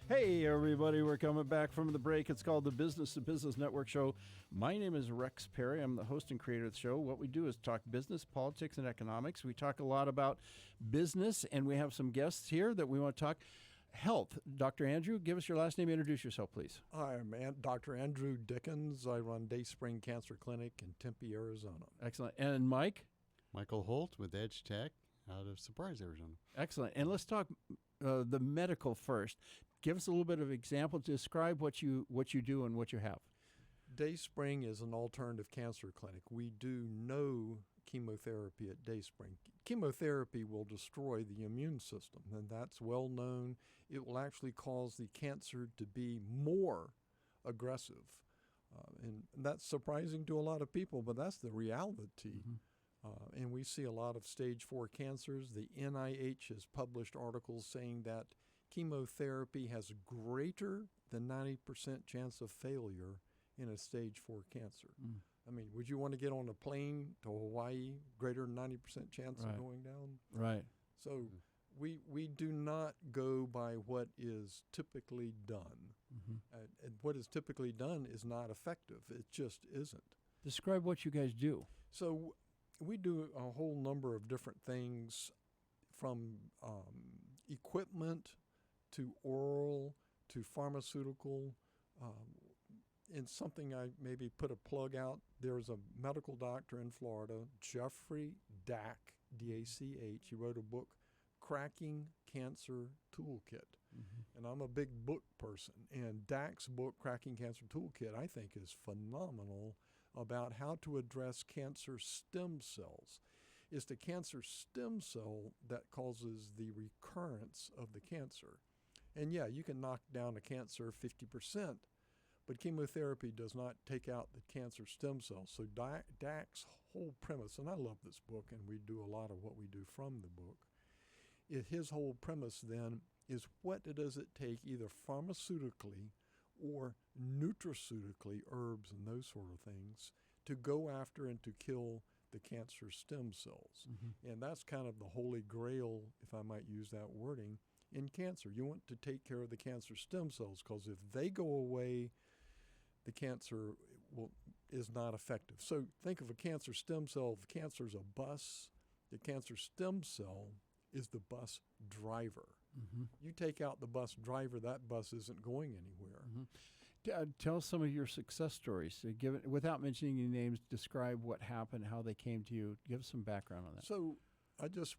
Hey, everybody, we're coming back from the break. It's called the Business to Business Network Show. My name is Rex Perry. I'm the host and creator of the show. What we do is talk business, politics, and economics. We talk a lot about business, and we have some guests here that we want to talk health. Dr. Andrew, give us your last name. Introduce yourself, please. Hi, I'm Dr. Andrew Dickens. I run Dayspring Cancer Clinic in Tempe, Arizona. Excellent. And Mike? Michael Holt with Edge Tech out of Surprise, Arizona. Excellent. And let's talk the medical first. Give us a little bit of example to describe what you do and what you have. Dayspring is an alternative cancer clinic. We do no chemotherapy at Dayspring. Chemotherapy will destroy the immune system, and that's well known. It will actually cause the cancer to be more aggressive. And that's surprising to a lot of people, but that's the reality. Mm-hmm. And we see a lot of stage 4 cancers. The NIH has published articles saying that chemotherapy has greater than 90% chance of failure in a stage 4 cancer. Mm. I mean, would you want to get on a plane to Hawaii, greater than 90% chance of going down? Right. So we do not go by what is typically done. Mm-hmm. And what is typically done is not effective. It just isn't. Describe what you guys do. So we do a whole number of different things, from equipment to oral to pharmaceutical. And something I maybe put a plug out, there's a medical doctor in Florida, Jeffrey Dach, D-A-C-H. He wrote a book, Cracking Cancer Toolkit. Mm-hmm. And I'm a big book person. And Dach's book, Cracking Cancer Toolkit, I think is phenomenal about how to address cancer stem cells. It's the cancer stem cell that causes the recurrence of the cancer. And yeah, you can knock down a cancer 50%, but chemotherapy does not take out the cancer stem cells. So Dach's whole premise, and I love this book, and we do a lot of what we do from the book, his whole premise then is what does it take either pharmaceutically or nutraceutically, herbs and those sort of things, to go after and to kill the cancer stem cells. Mm-hmm. And that's kind of the holy grail, if I might use that wording, in cancer. You want to take care of the cancer stem cells, because if they go away, the cancer is not effective. So think of a cancer stem cell. If cancer is a bus, the cancer stem cell is the bus driver. Mm-hmm. You take out the bus driver, that bus isn't going anywhere. Mm-hmm. Tell us some of your success stories. Without mentioning any names, describe what happened, how they came to you. Give us some background on that. So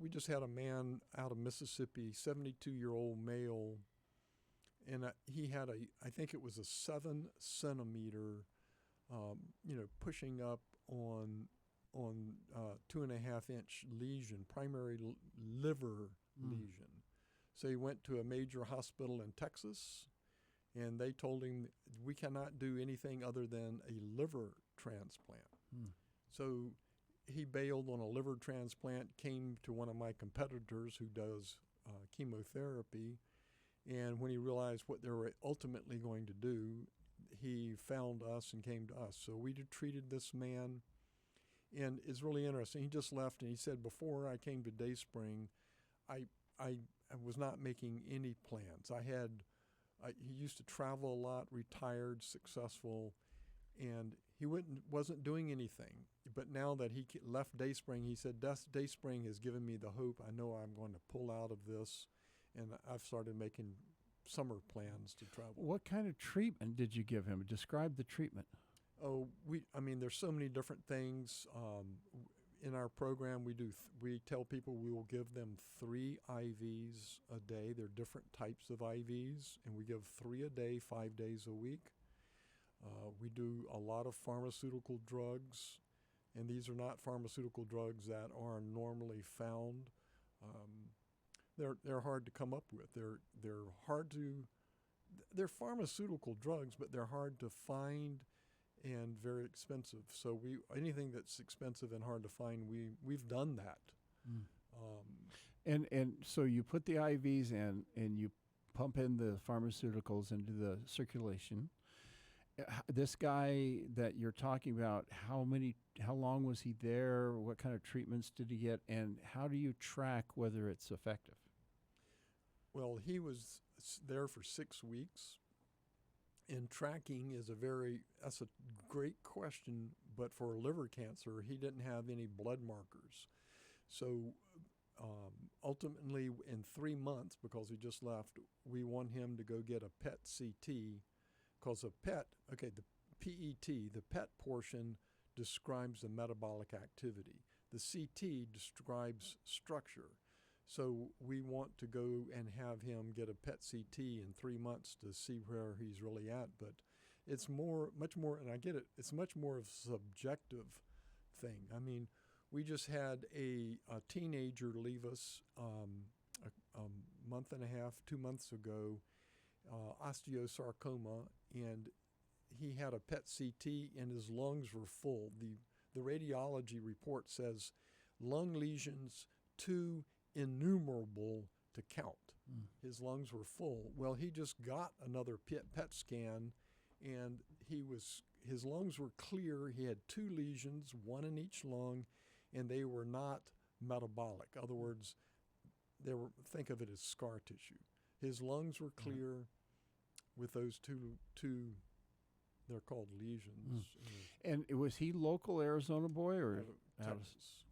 we just had a man out of Mississippi, 72-year-old male, and he had I think it was a 7-centimeter, pushing up on 2.5-inch lesion, primary liver lesion. So he went to a major hospital in Texas, and they told him, we cannot do anything other than a liver transplant. So he bailed on a liver transplant, came to one of my competitors who does chemotherapy, and when he realized what they were ultimately going to do, he found us and came to us. So we treated this man, and it's really interesting. He just left, and he said, before I came to Dayspring, I was not making any plans. He used to travel a lot, retired, successful, and he wasn't doing anything. But now that he left Dayspring, he said, Dayspring has given me the hope. I know I'm going to pull out of this, and I've started making summer plans to travel. What kind of treatment did you give him? Describe the treatment. Oh, there's so many different things. In our program, we tell people we will give them 3 IVs a day. There are different types of IVs, and we give 3 a day, 5 days a week. We do a lot of pharmaceutical drugs, and these are not pharmaceutical drugs that are normally found. They're hard to come up with. They're pharmaceutical drugs, but they're hard to find and very expensive. So anything that's expensive and hard to find, we've done that. And so you put the IVs in, and you pump in the pharmaceuticals into the circulation. This guy that you're talking about, how long was he there? What kind of treatments did he get? And how do you track whether it's effective? Well, he was there for 6 weeks. And tracking that's a great question, but for liver cancer, he didn't have any blood markers. So ultimately, in 3 months, because he just left, we want him to go get a PET CT, because the PET, the PET portion describes the metabolic activity. The CT describes structure. So we want to go and have him get a PET CT in 3 months to see where he's really at. But it's much more, and I get it, it's much more of a subjective thing. I mean, we just had a teenager leave us a month and a half, 2 months ago, osteosarcoma, and he had a PET CT and his lungs were full. The radiology report says lung lesions too innumerable to count. His lungs were full. Well, he just got another PET scan, and his lungs were clear. He had 2 lesions, 1 in each lung, and they were not metabolic. In other words, think of it as scar tissue. His lungs were clear with those two. They're called lesions. And was he local Arizona boy or Out of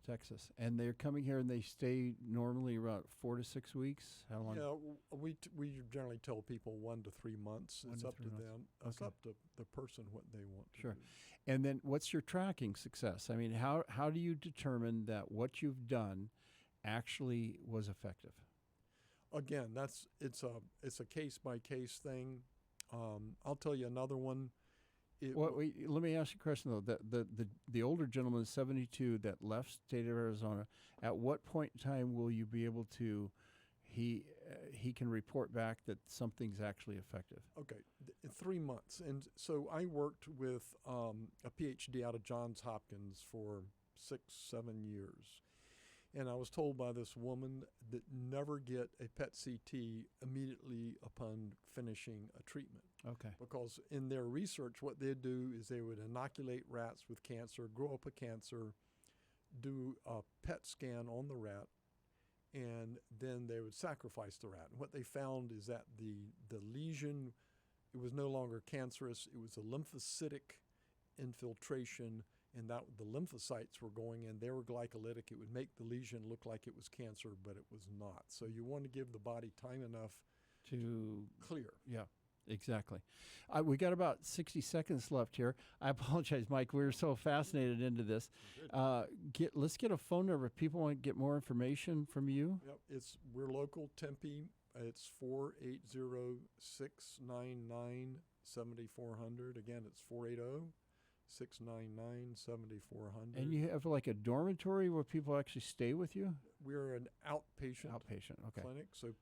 Texas? And they're coming here and they stay normally around 4 to 6 weeks? How long? Yeah, we generally tell people 1 to 3 months. 1 It's to up 3 to months. them. It's up to the person what they want to Sure. do. And then what's your tracking success? I mean, how do you determine that what you've done actually was effective? Again, it's a case by case thing. I'll tell you another one. Let me ask you a question though. The older gentleman, 72, that left state of Arizona. At what point in time will you be able to? He can report back that something's actually effective. Okay, in 3 months. And so I worked with a PhD out of Johns Hopkins for 6-7 years. And I was told by this woman that never get a PET CT immediately upon finishing a treatment. Okay. Because in their research, what they'd do is they would inoculate rats with cancer, grow up a cancer, do a PET scan on the rat, and then they would sacrifice the rat. And what they found is that the lesion, it was no longer cancerous. It was a lymphocytic infiltration, and that the lymphocytes were going in. They were glycolytic. It would make the lesion look like it was cancer, but it was not. So you want to give the body time enough To clear. Yeah, exactly. We got about 60 seconds left here. I apologize, Mike. We're so fascinated into this. Let's get a phone number if people want to get more information from you. Yep, we're local, Tempe. It's 480-699-7400. Again, it's 480-699-7400. And you have like a dormitory where people actually stay with you? We're an outpatient Okay. clinic. So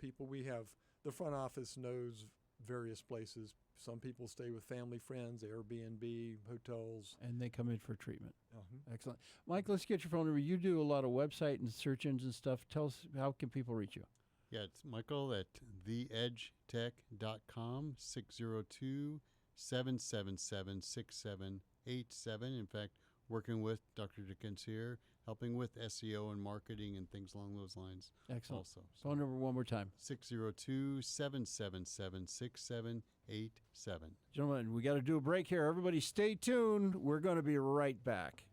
the front office knows various places. Some people stay with family, friends, Airbnb, hotels. And they come in for treatment. Uh-huh. Excellent. Mike, let's get your phone number. You do a lot of website and search engine stuff. Tell us, how can people reach you? Yeah, it's Michael at theedgetech.com, 602-777-6787. In fact, working with Dr. Dickens here, helping with SEO and marketing and things along those lines. Excellent. Also. Phone number one more time. 602-777-6787. Gentlemen, we got to do a break here. Everybody stay tuned. We're going to be right back.